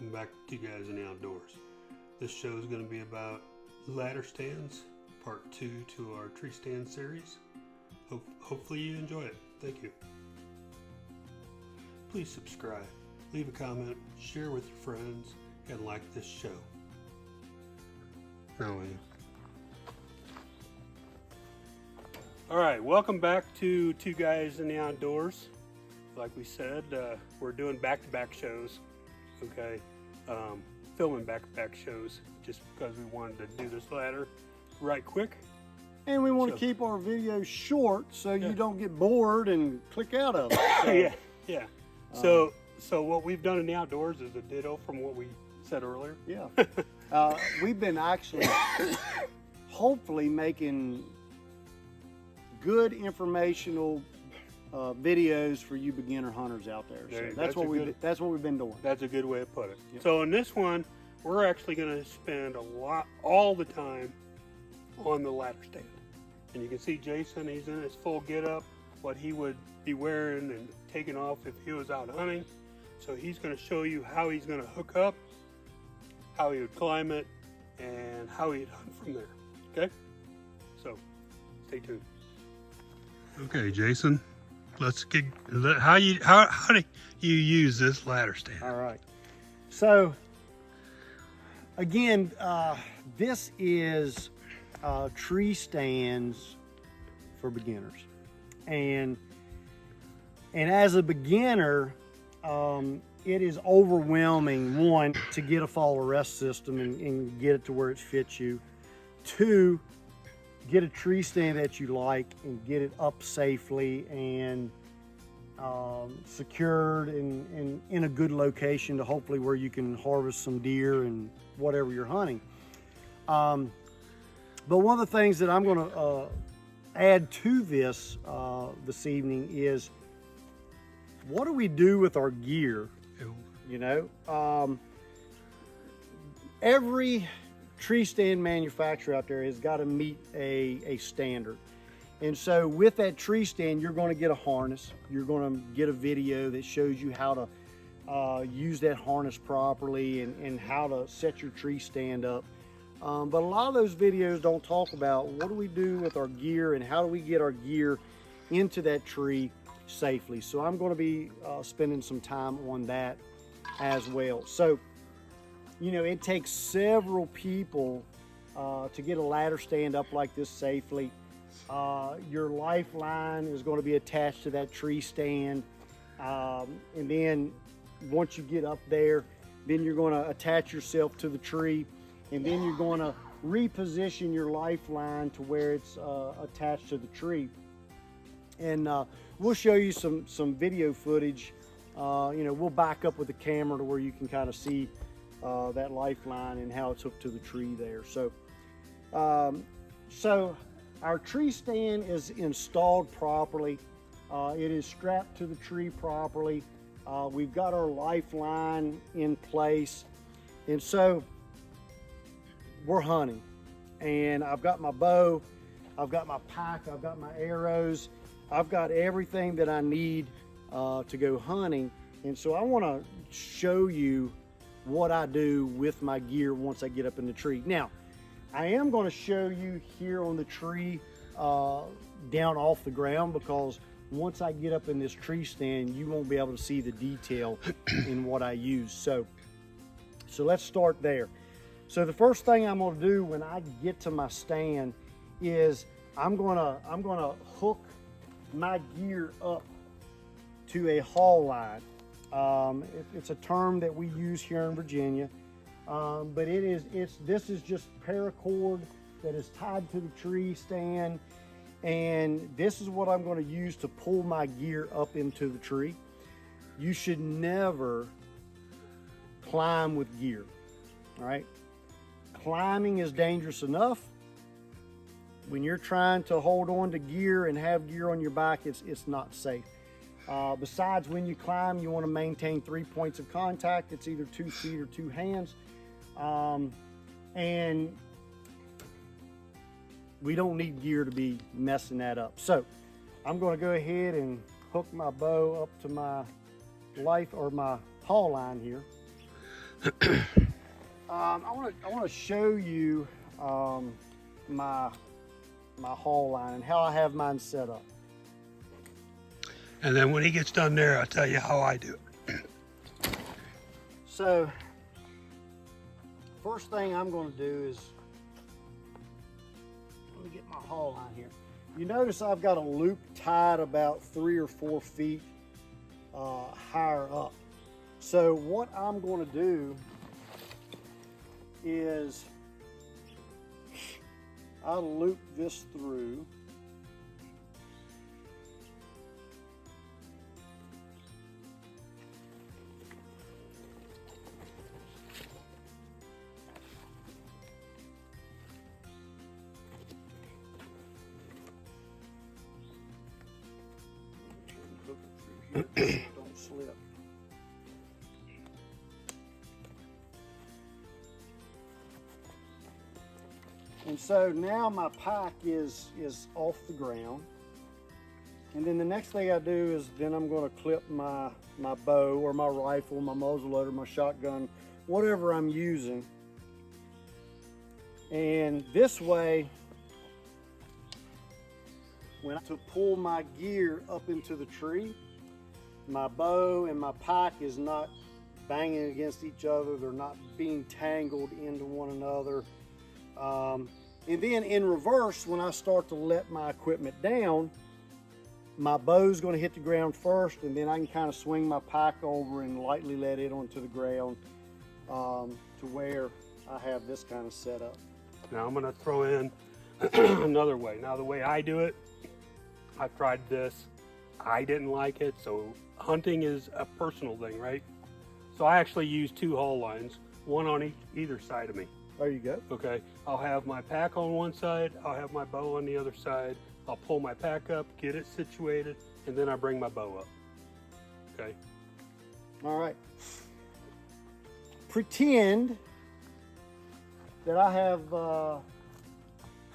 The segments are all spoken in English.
welcome back to you guys in the outdoors. This show is going to be about ladder stands, part 2 to our tree stand series. Hopefully you enjoy it. Thank you. Please subscribe, leave a comment, share with your friends, and like this show. Now, Alright, welcome back to Two Guys in the Outdoors. Like we said, we're doing back-to-back shows. Okay, filming back-to-back shows just because we wanted to do this ladder right quick. And we want to keep our videos short so you don't get bored and click out of it. So, yeah. So what we've done in the outdoors is a ditto from what we said earlier. Yeah. We've been actually hopefully making good informational videos for you beginner hunters out there. So that's what we've been doing. That's a good way to put it. Yep. So in this one, we're actually going to spend all the time on the ladder stand. And you can see Jason, he's in his full get-up, what he would be wearing and taking off if he was out hunting. So he's going to show you how he's going to hook up, how he would climb it, and how he'd hunt from there. Okay? So stay tuned. Okay, Jason. Let's get how do you use this ladder stand? All right. So again, this is tree stands for beginners, and as a beginner, it is overwhelming. One, to get a fall arrest system and get it to where it fits you. Two, get a tree stand that you like and get it up safely and secured and in a good location to hopefully where you can harvest some deer and whatever you're hunting. But one of the things that I'm going to add to this this evening is, what do we do with our gear? You know, every tree stand manufacturer out there has got to meet a standard. And so with that tree stand, you're going to get a harness. You're going to get a video that shows you how to use that harness properly and how to set your tree stand up. But a lot of those videos don't talk about what do we do with our gear and how do we get our gear into that tree safely. So I'm going to be spending some time on that as well. So, you know, it takes several people to get a ladder stand up like this safely. Your lifeline is going to be attached to that tree stand. And then once you get up there, then you're going to attach yourself to the tree. And then you're going to reposition your lifeline to where it's attached to the tree. And we'll show you some video footage. You know, we'll back up with the camera to where you can kind of see that lifeline and how it's hooked to the tree there. So, our tree stand is installed properly. It is strapped to the tree properly. We've got our lifeline in place. And so we're hunting. And I've got my bow, I've got my pack, I've got my arrows. I've got everything that I need to go hunting. And so I want to show you what I do with my gear once I get up in the tree. Now, I am going to show you here on the tree down off the ground, because once I get up in this tree stand, you won't be able to see the detail in what I use. So let's start there. So the first thing I'm going to do when I get to my stand is I'm going to hook my gear up to a haul line. It's a term that we use here in Virginia. But this is just paracord that is tied to the tree stand, and this is what I'm going to use to pull my gear up into the tree. You should never climb with gear. All right, climbing is dangerous enough. When you're trying to hold on to gear and have gear on your back, it's not safe. Besides, when you climb, you want to maintain 3 points of contact. It's either 2 feet or 2 hands. And we don't need gear to be messing that up. So I'm going to go ahead and hook my bow up to my my haul line here. I want to show you my haul line and how I have mine set up. And then when he gets done there, I'll tell you how I do it. So, first thing I'm going to do is, let me get my haul line here. You notice I've got a loop tied about 3 or 4 feet higher up. So what I'm going to do is I'll loop this through. Don't slip. And so now my pack is off the ground. And then the next thing I do is then I'm going to clip my bow or my rifle, my muzzleloader, my shotgun, whatever I'm using. And this way, when I to pull my gear up into the tree, my bow and my pack is not banging against each other. They're not being tangled into one another. And then in reverse, when I start to let my equipment down, my bow's going to hit the ground first, and then I can kind of swing my pack over and lightly let it onto the ground to where I have this kind of set up. Now I'm going to throw in another way. Now the way I do it, I've tried this. I didn't like it, so hunting is a personal thing, right? So I actually use 2 haul lines, one on either side of me. There you go. Okay, I'll have my pack on one side, I'll have my bow on the other side. I'll pull my pack up, get it situated, and then I bring my bow up. Okay. All right. Pretend that I have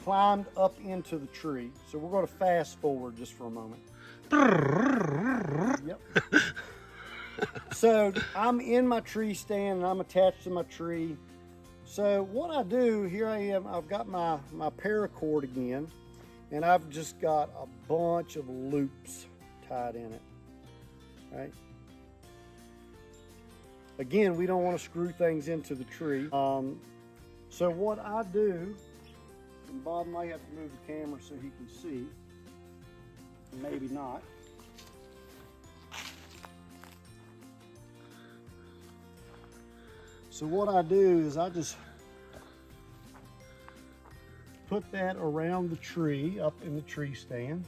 climbed up into the tree. So we're going to fast forward just for a moment. Yep. So I'm in my tree stand and I'm attached to my tree. So what I do, here I am, I've got my paracord again, and I've just got a bunch of loops tied in it, right? Again, we don't want to screw things into the tree. So what I do, and Bob might have to move the camera so he can see, maybe not. So what I do is I just put that around the tree, up in the tree stand.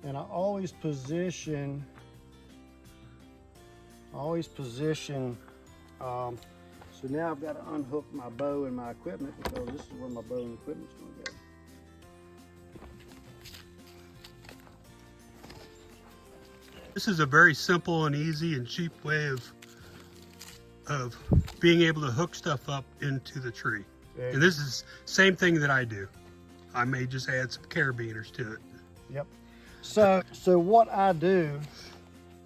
And I always position, so now I've got to unhook my bow and my equipment because this is where my bow and equipment's going to go. This is a very simple and easy and cheap way of being able to hook stuff up into the tree. There And this is same thing that I do. I may just add some carabiners to it. Yep. So what I do,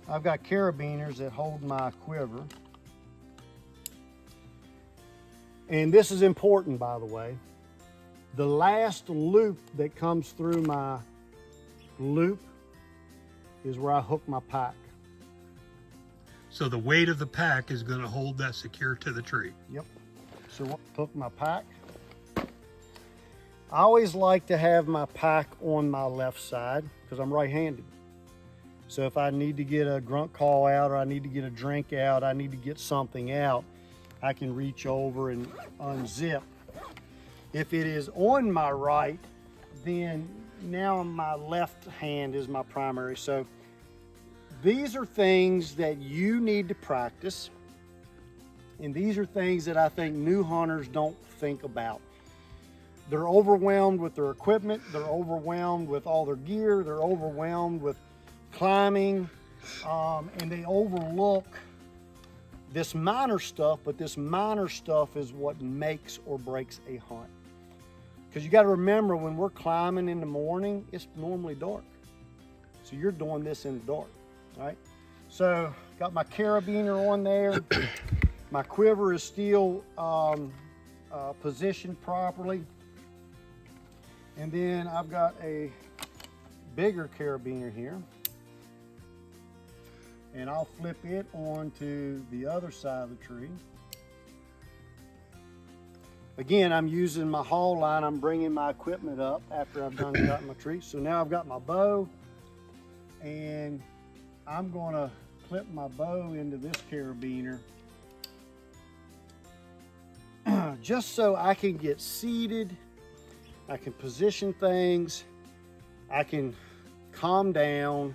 I've got carabiners that hold my quiver. And this is important, by the way. The last loop that comes through my loop is where I hook my pack. So the weight of the pack is going to hold that secure to the tree. Yep. So I hook my pack. I always like to have my pack on my left side because I'm right-handed. So if I need to get a grunt call out, or I need to get a drink out, I need to get something out, I can reach over and unzip. If it is on my right, then now my left hand is my primary. So these are things that you need to practice. And these are things that I think new hunters don't think about. They're overwhelmed with their equipment. They're overwhelmed with all their gear. They're overwhelmed with climbing. And they overlook this minor stuff, but this minor stuff is what makes or breaks a hunt. Because you got to remember, when we're climbing in the morning, it's normally dark. So you're doing this in the dark, right? So got my carabiner on there. My quiver is still positioned properly. And then I've got a bigger carabiner here. And I'll flip it onto the other side of the tree. Again, I'm using my haul line. I'm bringing my equipment up after I've done cutting my tree. So now I've got my bow, and I'm gonna clip my bow into this carabiner just so I can get seated, I can position things, I can calm down,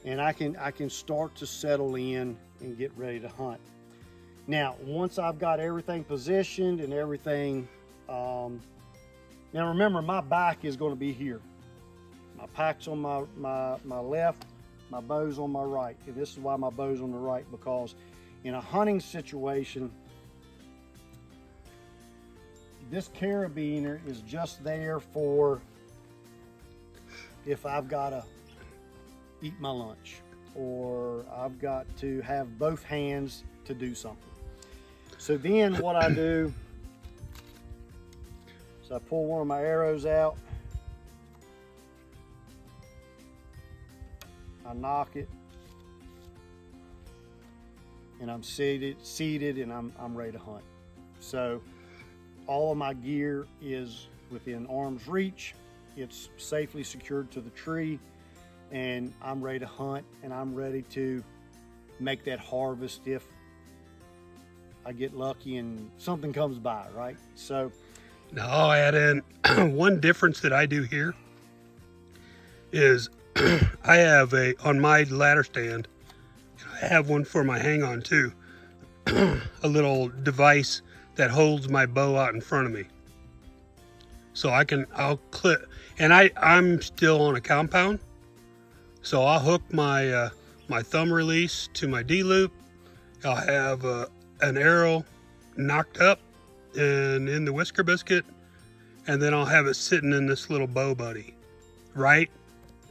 and I can start to settle in and get ready to hunt. Now, once I've got everything positioned and everything, now remember, my back is going to be here. My pack's on my left, my bow's on my right. And this is why my bow's on the right, because in a hunting situation, this carabiner is just there for if I've got to eat my lunch or I've got to have both hands to do something. So then what I do is I pull one of my arrows out, I knock it, and I'm seated and I'm ready to hunt. So all of my gear is within arm's reach. It's safely secured to the tree, and I'm ready to hunt, and I'm ready to make that harvest if I get lucky and something comes by, right? So now I'll add in one difference that I do here is I have on my ladder stand, I have one for my hang on too, a little device that holds my bow out in front of me. So I'll clip, and I'm still on a compound. So I'll hook my my thumb release to my D-loop. I'll have an arrow knocked up and in the whisker biscuit, and then I'll have it sitting in this little bow buddy, right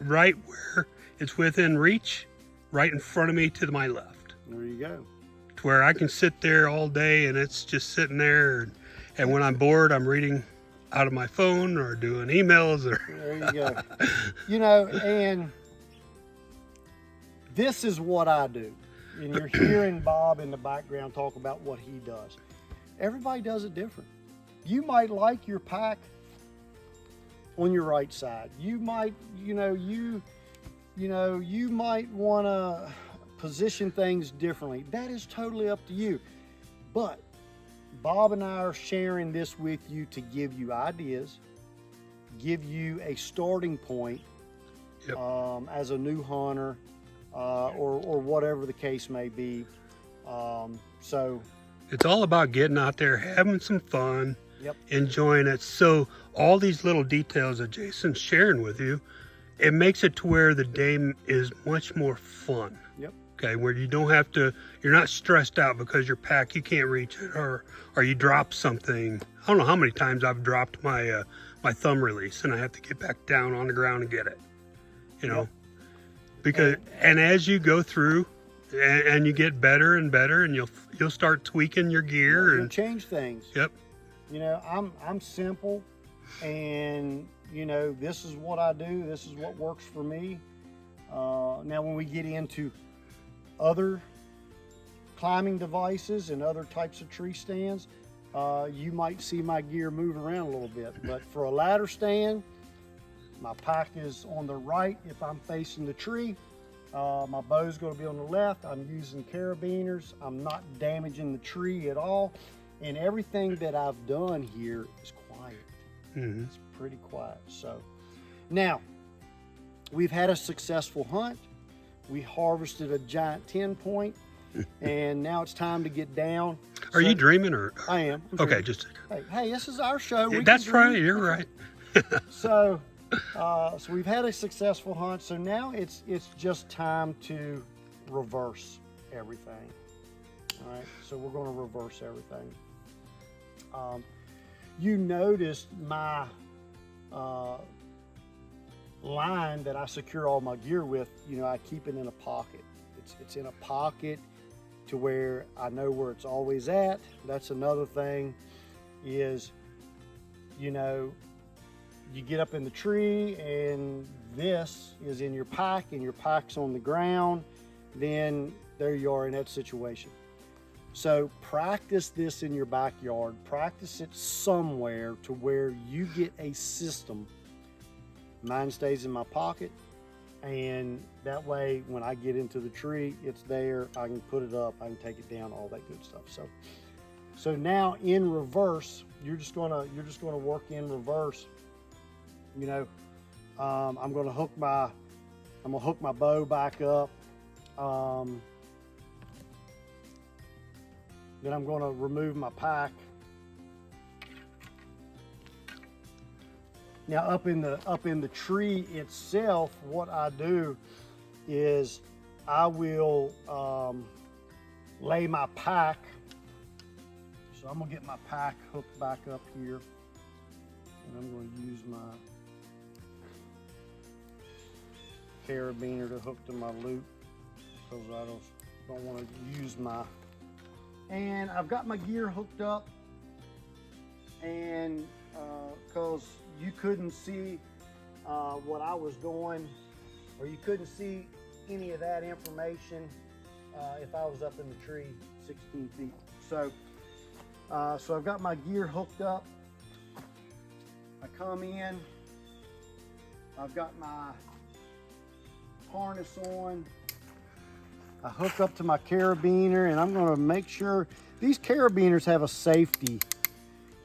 where it's within reach, right in front of me to my left. there you go. To where I can sit there all day and it's just sitting there, and when I'm bored, I'm reading out of my phone or doing emails or. There you go. You know, and this is what I do. And you're hearing Bob in the background talk about what he does. Everybody does it different. You might like your pack on your right side. You might, you might want to position things differently. That is totally up to you. But Bob and I are sharing this with you to give you ideas, give you a starting point. Yep. As a new hunter, or whatever the case may be. So it's all about getting out there, having some fun, yep. enjoying it. So all these little details that Jason's sharing with you, it makes it to where the day is much more fun. Yep. Okay, where you don't have to, you're not stressed out because your pack, you can't reach it, or you drop something. I don't know how many times I've dropped my my thumb release and I have to get back down on the ground and get it, you know. Yep. Because and as you go through and you get better and better, and you'll start tweaking your gear, You'll and change things. Yep. You know, I'm simple, and you know, this is what I do. This is what works for me. Now, when we get into other climbing devices and other types of tree stands, you might see my gear move around a little bit. But for a ladder stand, my pack is on the right if I'm facing the tree. My bow's going to be on the left. I'm using carabiners. I'm not damaging the tree at all. And everything that I've done here is quiet. Mm-hmm. It's pretty quiet. So now we've had a successful hunt. We harvested a giant 10-point, and now it's time to get down. Are you dreaming or? I am. I'm okay, dreaming. just. Hey, this is our show. We That's can dream. right. You're right. So we've had a successful hunt. So now it's just time to reverse everything. All right. So we're going to reverse everything. You noticed my line that I secure all my gear with. You know, I keep it in a pocket. It's in a pocket to where I know where it's always at. That's another thing is, you know, you get up in the tree and this is in your pack and your pack's on the ground, then there you are in that situation. So practice this in your backyard. Practice it somewhere to where you get a system. Mine stays in my pocket, and that way when I get into the tree, it's there. I can put it up, I can take it down, all that good stuff. So now in reverse, you're just gonna work in reverse. You know, I'm gonna hook my bow back up. Then I'm going to remove my pack. Now up in the tree itself, what I do is I will lay my pack. So I'm gonna get my pack hooked back up here, and I'm going to use my carabiner to hook to my loop because I don't want to use my. And I've got my gear hooked up, and because you couldn't see what I was doing, or you couldn't see any of that information if I was up in the tree 16 feet. So I've got my gear hooked up. I come in, I've got my harness on. I hook up to my carabiner, and I'm going to make sure these carabiners have a safety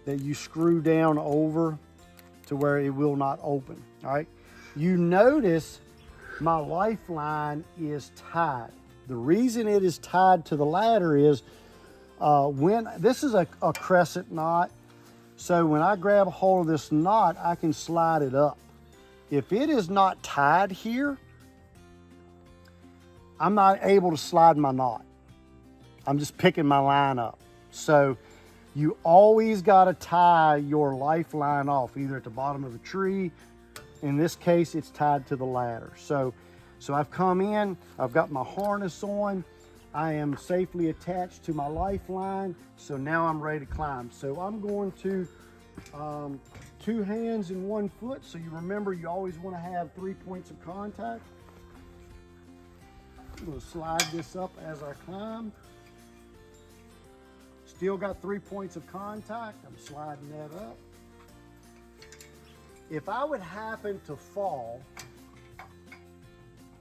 that you screw down over to where it will not open. All right. You notice my lifeline is tied. The reason it is tied to the ladder is when this is a crescent knot. So when I grab a hold of this knot, I can slide it up. If it is not tied here, I'm not able to slide my knot. I'm just picking my line up. So you always got to tie your lifeline off, either at the bottom of the tree. In this case, it's tied to the ladder. So I've come in, I've got my harness on, I am safely attached to my lifeline. So now I'm ready to climb. So I'm going to 2 hands and 1 foot. So you remember, you always want to have 3 points of contact. I'm going to slide this up as I climb. Still got 3 points of contact. I'm sliding that up. If I would happen to fall,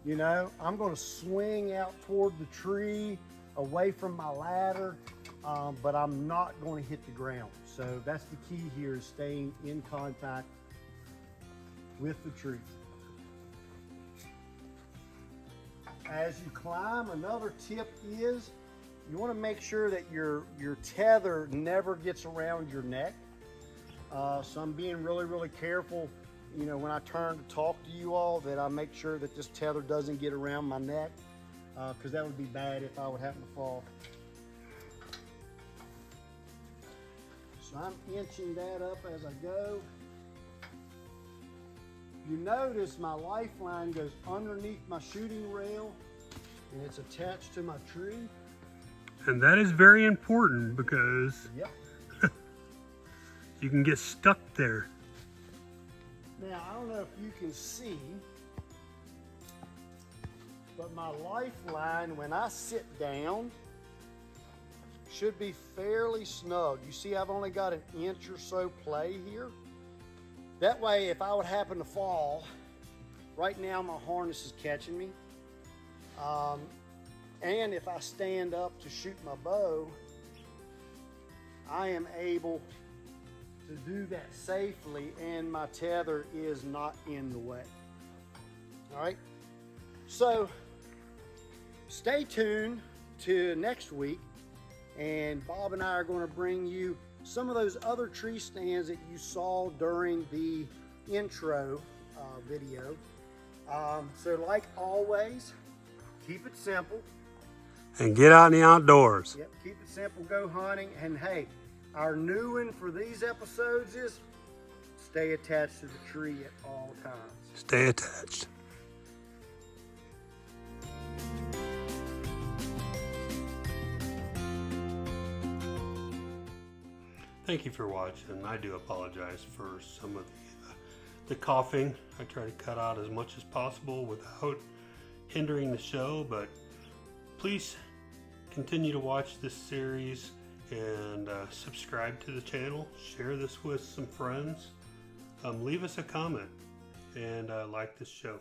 you know, I'm going to swing out toward the tree, away from my ladder, but I'm not going to hit the ground. So that's the key here, is staying in contact with the tree. As you climb, another tip is you want to make sure that your tether never gets around your neck. So I'm being really, really careful, you know, when I turn to talk to you all, that I make sure that this tether doesn't get around my neck, because that would be bad if I would happen to fall. So I'm inching that up as I go. You notice my lifeline goes underneath my shooting rail, and it's attached to my tree. And that is very important, because Yep. you can get stuck there. Now, I don't know if you can see, but my lifeline, when I sit down, should be fairly snug. You see, I've only got an inch or so play here. That way, if I would happen to fall, right now my harness is catching me. And if I stand up to shoot my bow, I am able to do that safely, and my tether is not in the way. All right, so stay tuned to next week, and Bob and I are going to bring you some of those other tree stands that you saw during the intro video. So like always, keep it simple. And get out in the outdoors. Yep, keep it simple, go hunting. And hey, our new one for these episodes is stay attached to the tree at all times. Stay attached. thank you for watching. I do apologize for some of the coughing. I try to cut out as much as possible without hindering the show, but please continue to watch this series and subscribe to the channel. Share this with some friends. Leave us a comment and like this show.